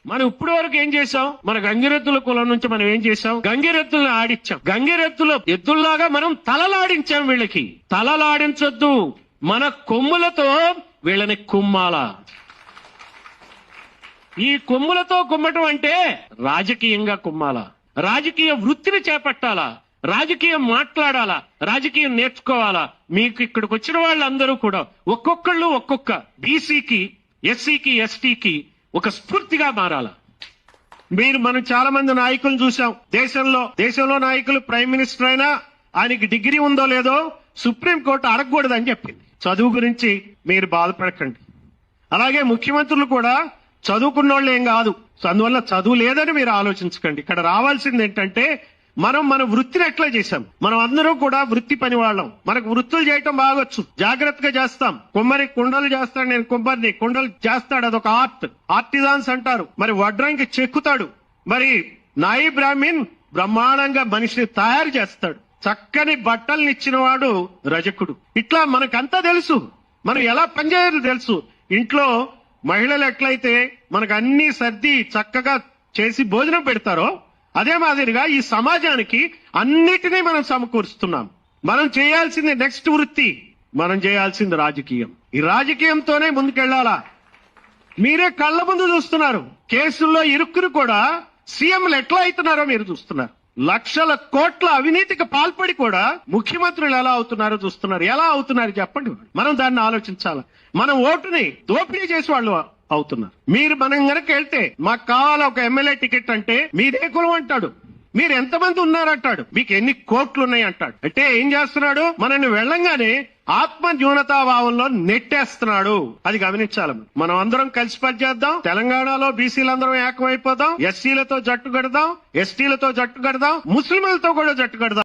మనం ఇప్పుడు వరకు ఏం చేసాం? మన గంగిరెద్దుల కులం నుంచి మనం ఏం చేసాం? గంగిరెద్దుల్ని ఆడించాం. గంగిరెద్దుల ఎద్దుల్లాగా మనం తలలాడించాం. వీళ్ళకి తలలాడించొద్దు, మన కొమ్ములతో వీళ్ళని కుమ్మాల. ఈ కొమ్ములతో కుమ్మటం అంటే రాజకీయంగా కుమ్మాల, రాజకీయ వృత్తిని చేపట్టాలా, రాజకీయం మాట్లాడాలా, రాజకీయం నేర్చుకోవాలా. మీకు ఇక్కడికి వచ్చిన వాళ్ళందరూ కూడా ఒక్కొక్కళ్ళు ఒక్కొక్క బీసీకి, ఎస్సీకి, ఎస్టీకి ఒక స్ఫూర్తిగా మారాల. మనం చాలా మంది నాయకులు చూసాం దేశంలో నాయకులు. ప్రైమ్ మినిస్టర్ అయినా ఆయనకి డిగ్రీ ఉందో లేదో సుప్రీంకోర్టు అడగకూడదని చెప్పింది. చదువు గురించి మీరు బాధపడకండి. అలాగే ముఖ్యమంత్రులు కూడా చదువుకున్న వాళ్ళు ఏం కాదు. అందువల్ల చదువు లేదని మీరు ఆలోచించకండి. ఇక్కడ రావాల్సింది ఏంటంటే మన వృత్తిని ఎట్లా చేశాం. మనం అందరూ కూడా వృత్తి పని వాళ్ళం. మనకు వృత్తులు చేయటం బాగొచ్చు, జాగ్రత్తగా చేస్తాం. కుమ్మరి కుండలు చేస్తాడు, నేను కుమ్మరిని కుండలు చేస్తాడు, అదొక ఆర్ట్, ఆర్టిజాన్స్ అంటారు. మరి వడ్రంగి చెక్కుతాడు, మరి నాయి బ్రాహ్మణ్ బ్రహ్మాండంగా మనిషిని తయారు చేస్తాడు. చక్కని బట్టల్ని ఇచ్చిన వాడు రజకుడు. ఇట్లా మనకంతా తెలుసు, మనం ఎలా పనిచేయాలో తెలుసు. ఇంట్లో మహిళలు ఎట్లయితే మనకు అన్ని సర్ది చక్కగా చేసి భోజనం పెడతారో అదే మాదిరిగా ఈ సమాజానికి అన్నిటినీ మనం సమకూరుస్తున్నాం. మనం చేయాల్సింది నెక్స్ట్ వృత్తి, మనం చేయాల్సింది రాజకీయం. ఈ రాజకీయంతోనే ముందుకెళ్లాలా. మీరే కళ్ళ ముందు చూస్తున్నారు, కేసుల్లో ఇరుక్కుని కూడా సీఎంలు ఎట్లా అవుతున్నారో మీరు చూస్తున్నారు. లక్షల కోట్ల అవినీతికి పాల్పడి కూడా ముఖ్యమంత్రులు ఎలా అవుతున్నారో చూస్తున్నారు. ఎలా అవుతున్నారు చెప్పండి. మనం దాన్ని ఆలోచించాలి. మనం ఓటుని దోపిడీ చేసే వాళ్ళు అవుతున్నారు. మనం గనక వెళ్తే మాకు కావాలా ఒక ఎమ్మెల్యే టికెట్ అంటే మీదే కులం అంటాడు, మీరు ఎంతమంది ఉన్నారంటాడు, మీకు ఎన్ని కోట్లు ఉన్నాయి అంటాడు. అంటే ఏం చేస్తున్నాడు? మనల్ని వెళ్ళంగానే ఆత్మ న్యూనతాభావంలో నెట్టేస్తున్నాడు. అది గమనించాలి. మనం అందరం కలిసి పనిచేద్దాం. తెలంగాణలో బీసీలందరం ఏకమైపోదాం. ఎస్సీలతో జట్టు కడదాం, ఎస్టీలతో జట్టు కడదాం, ముస్లింలతో కూడా జట్టు కడదాం.